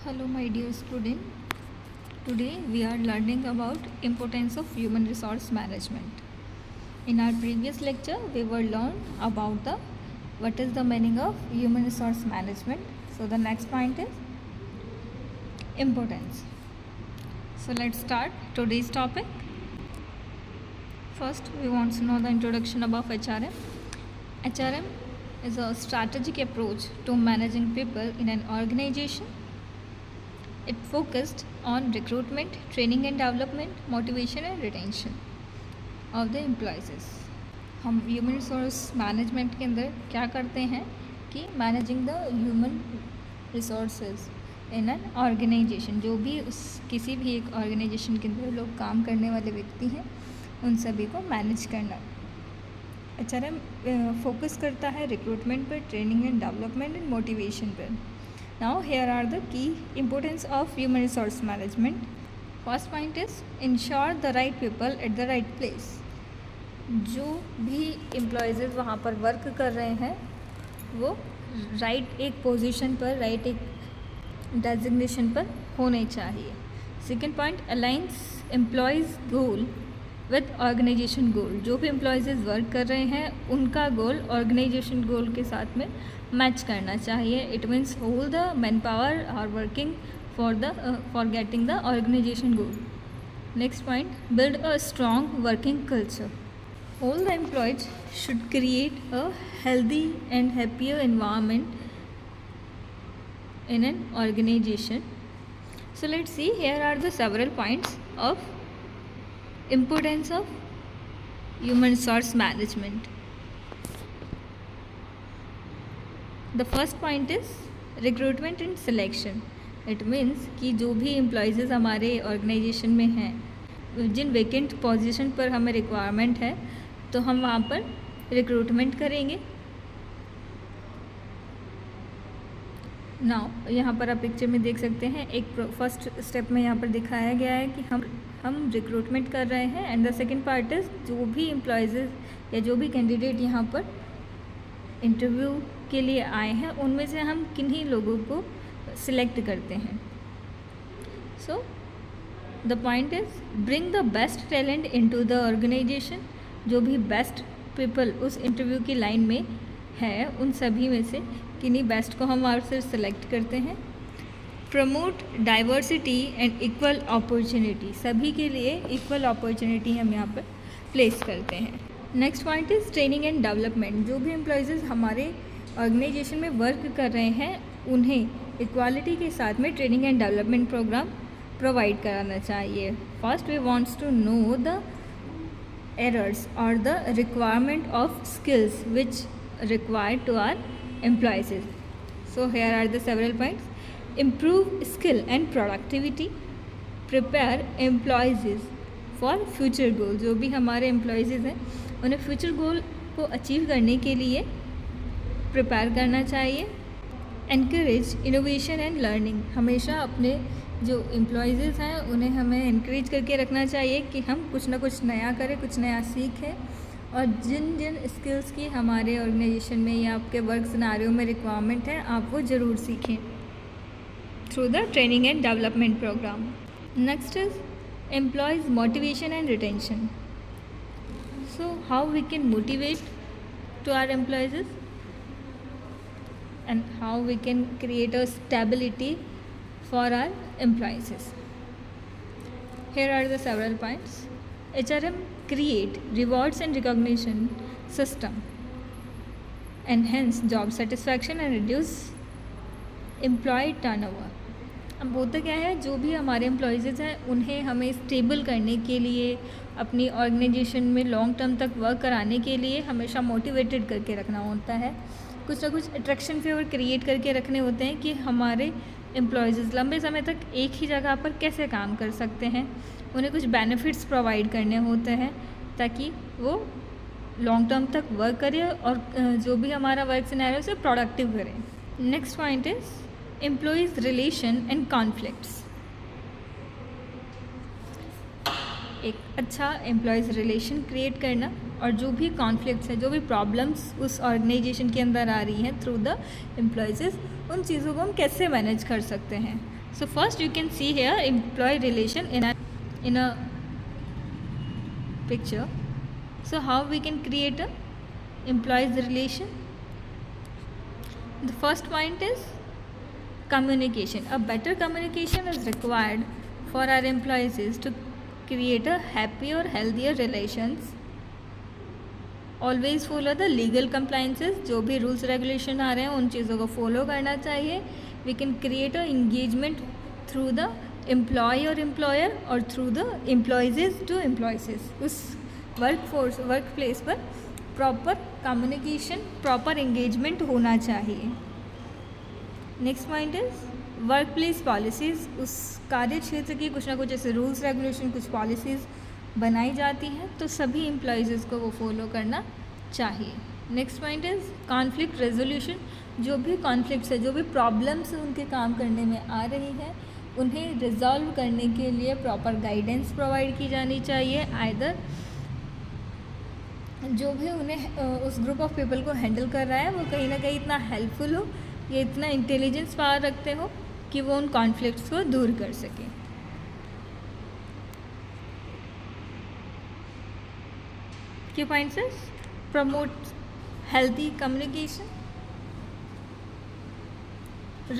Hello my dear student. Today we are learning about importance of human resource management. In our previous lecture we were learned about the what is the meaning of human resource management. So the next point is importance. So let's start today's topic. First we want to know the introduction about HRM. HRM is a strategic approach to managing people in an organization. It focused on recruitment, training and development, motivation and retention of the employees. हम human resource management के अंदर क्या करते हैं कि managing the human resources in an organization, जो भी किसी भी एक ऑर्गेनाइजेशन के अंदर लोग काम करने वाले व्यक्ति हैं उन सभी को मैनेज करना। HRM फोकस करता है रिक्रूटमेंट पर, training and development and motivation पर। Now here are the key importance of human resource management. First point is ensure the right people at the right place. जो भी एम्प्लॉयज़ वहाँ पर work कर रहे हैं वो राइट एक पोजीशन पर, राइट एक डेजिग्नेशन पर होने चाहिए। Second point aligns employees goal with organization goal. जो भी एम्प्लॉयज़ वर्क कर रहे हैं उनका गोल ऑर्गेनाइजेशन गोल के साथ में मैच करना चाहिए। It means whole the man power are working for getting the organization goal. Next point build a strong working culture. All the employees should create a healthy and happier environment in an organization. So let's see, here are the several points of importance of human resource management. The first point is recruitment and selection. It means कि जो भी employees हमारे organisation में हैं, जिन vacant position पर हमें requirement है तो हम वहाँ पर रिक्रूटमेंट करेंगे। नाउ यहाँ पर आप पिक्चर में देख सकते हैं, एक फर्स्ट स्टेप में यहाँ पर दिखाया गया है कि हम रिक्रूटमेंट कर रहे हैं। And the second part is जो भी एम्प्लॉयज़ या जो भी कैंडिडेट यहाँ पर इंटरव्यू के लिए आए हैं उनमें से हम किन्हीं लोगों को सिलेक्ट करते हैं। So the point is bring the best talent into the organization. जो भी बेस्ट पीपल उस इंटरव्यू की लाइन में है उन सभी में से किन्हीं बेस्ट को हम वहाँ से सिलेक्ट करते हैं। Promote diversity and equal opportunity. सभी के लिए इक्वल अपॉर्चुनिटी हम यहाँ पर प्लेस करते हैं। Next point is training and development. जो भी एम्प्लॉयज़ हमारे ऑर्गेनाइजेशन में वर्क कर रहे हैं उन्हें इक्वालिटी के साथ में training and development program provide कराना चाहिए। First we wants to know the errors और the requirement of skills which required to our employees. So here are the several points. Improve skill and productivity. Prepare employees for future goal. जो भी हमारे employees हैं उन्हें future goal को achieve करने के लिए prepare करना चाहिए। Encourage innovation and learning. हमेशा अपने जो एम्प्लॉयज़ हैं उन्हें हमें encourage करके रखना चाहिए कि हम कुछ ना कुछ नया करें, कुछ नया सीखें और जिन जिन स्किल्स की हमारे ऑर्गेनाइजेशन में या आपके वर्क सिनेरियो में रिक्वायरमेंट है आप वो ज़रूर सीखें through the training and development program. Next is employees motivation and retention. So how we can motivate to our employees and how we can create a stability for our employees. Here are the several points. HRM create rewards and recognition system, enhance job satisfaction and reduce employee turnover. अब होता क्या है, जो भी हमारे employees हैं उन्हें हमें स्टेबल करने के लिए, अपनी ऑर्गेनाइजेशन में लॉन्ग टर्म तक वर्क कराने के लिए हमेशा मोटिवेटेड करके रखना होता है। कुछ ना कुछ अट्रैक्शन फेवर क्रिएट करके रखने होते हैं कि हमारे एम्प्लॉयज़ लंबे समय तक एक ही जगह पर कैसे काम कर सकते हैं। उन्हें कुछ बेनिफिट्स प्रोवाइड करने होते हैं ताकि वो लॉन्ग टर्म तक वर्क करे और जो भी हमारा वर्क सिनेरियो से प्रोडक्टिव करें। Next point is employees relation and conflicts. एक अच्छा एम्प्लॉयज़ रिलेशन क्रिएट करना और जो भी कॉन्फ्लिक्ट्स हैं, जो भी प्रॉब्लम्स उस ऑर्गेनाइजेशन के अंदर आ रही हैं थ्रू द एम्प्लॉयज़, उन चीज़ों को हम कैसे मैनेज कर सकते हैं। So first you can see here employee relation in a picture. So how we can create a employees relation? The first point is communication. A better communication is required for our employees to create a happier, healthier relations. Always follow the legal compliances, जो भी rules regulation आ रहे हैं उन चीज़ों को follow करना चाहिए. We can create a engagement through the employee और एम्प्लॉयर और through the employees to employees. उस वर्क प्लेस पर प्रॉपर कम्युनिकेशन, प्रॉपर इंगेजमेंट होना चाहिए. Next point is work place policies. उस कार्य क्षेत्र की कुछ ना कुछ ऐसे रूल्स रेगुलेशन, कुछ पॉलिसीज़ बनाई जाती हैं तो सभी एम्प्लॉयज़ को वो फॉलो करना चाहिए. Next point is conflict resolution. जो भी कॉन्फ्लिक्ट्स है, जो भी प्रॉब्लम्स उनके काम करने में आ रही है, उन्हें रिजॉल्व करने के लिए प्रॉपर गाइडेंस प्रोवाइड की जानी चाहिए. आइदर जो भी उन्हें उस ग्रुप ऑफ पीपल को हैंडल कर रहा है वो कहीं ना कहीं इतना हेल्पफुल हो या इतना इंटेलिजेंस पावर रखते हो कि वो उन कॉन्फ्लिक्ट्स को दूर कर सकें. Key points is promote healthy communication,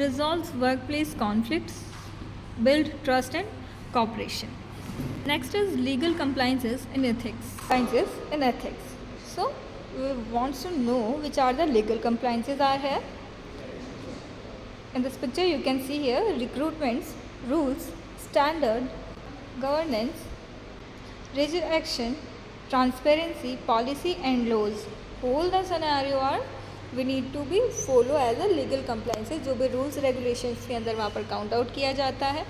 resolves workplace conflicts, build trust and cooperation. Next is legal compliances in ethics. Compliances in ethics. So we want to know which are the legal compliances are here. In this picture you can see here recruitments, rules, standard, governance, rigid action, transparency, policy and laws. All the scenario are we need to be follow as a legal compliances. जो भी rules regulations के अंदर वहाँ पर count out किया जाता है.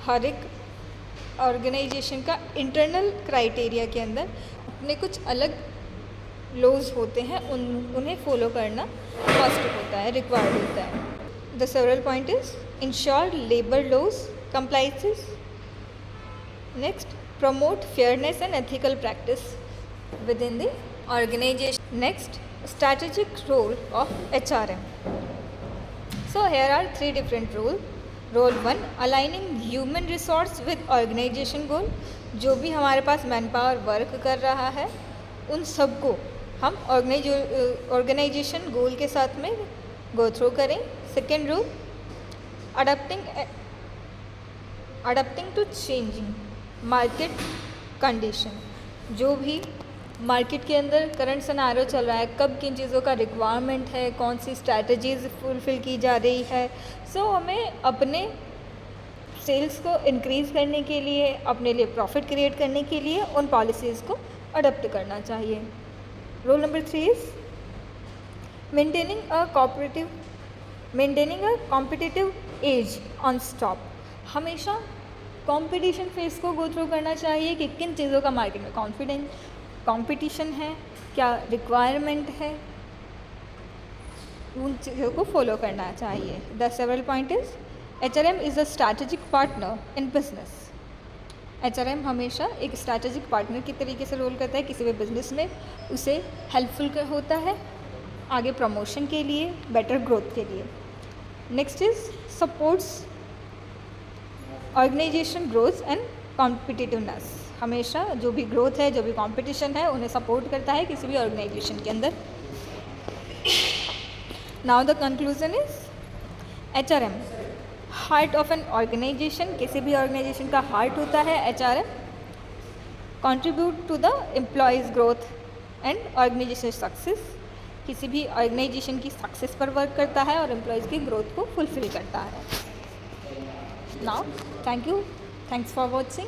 हर एक ऑर्गेनाइजेशन का इंटरनल क्राइटेरिया के अंदर अपने कुछ अलग लॉज होते हैं, उन्हें फॉलो करना मस्ट होता है, रिक्वायर्ड होता है. The several point is ensure labour laws compliances. Next, promote fairness and ethical practice within the organization. Next, strategic role of HRM. So here are three different roles. Role 1, aligning human resource with organization goal. जो भी हमारे पास man power work कर रहा है उन सबको हम organisation गोल के साथ में गो थ्रू करें. Second rule, adapting to changing market condition. जो भी मार्केट के अंदर करंट सिनेरियो चल रहा है, कब किन चीज़ों का रिक्वायरमेंट है, कौन सी स्ट्रैटेजीज फुलफ़िल की जा रही है. सो हमें अपने सेल्स को इंक्रीज़ करने के लिए, अपने लिए प्रॉफिट क्रिएट करने के लिए उन पॉलिसीज़ को अडॉप्ट करना चाहिए. Rule number 3 is maintaining a competitive as on stop. हमेशा कंपटीशन फेस को गो थ्रू करना चाहिए कि किन चीज़ों का मार्केट में कंपटीशन है, क्या रिक्वायरमेंट है, उन चीज़ों को फॉलो करना चाहिए. The several point is HRM is a strategic partner in business. HRM हमेशा एक स्ट्रैटेजिक पार्टनर की तरीके से रोल करता है किसी भी बिजनेस में. उसे हेल्पफुल होता है आगे प्रमोशन के लिए, बेटर ग्रोथ के लिए. Next is supports organization growth and competitiveness. हमेशा जो भी ग्रोथ है, जो भी कंपटीशन है, उन्हें सपोर्ट करता है किसी भी ऑर्गेनाइजेशन के अंदर. Now the conclusion is HRM heart of an organization. किसी भी ऑर्गेनाइजेशन का हार्ट होता है HRM. Contribute to the employees growth and organization success. किसी भी ऑर्गेनाइजेशन की सक्सेस पर वर्क करता है और एम्प्लॉयज़ की ग्रोथ को फुलफिल करता है. Now thank you, thanks for watching.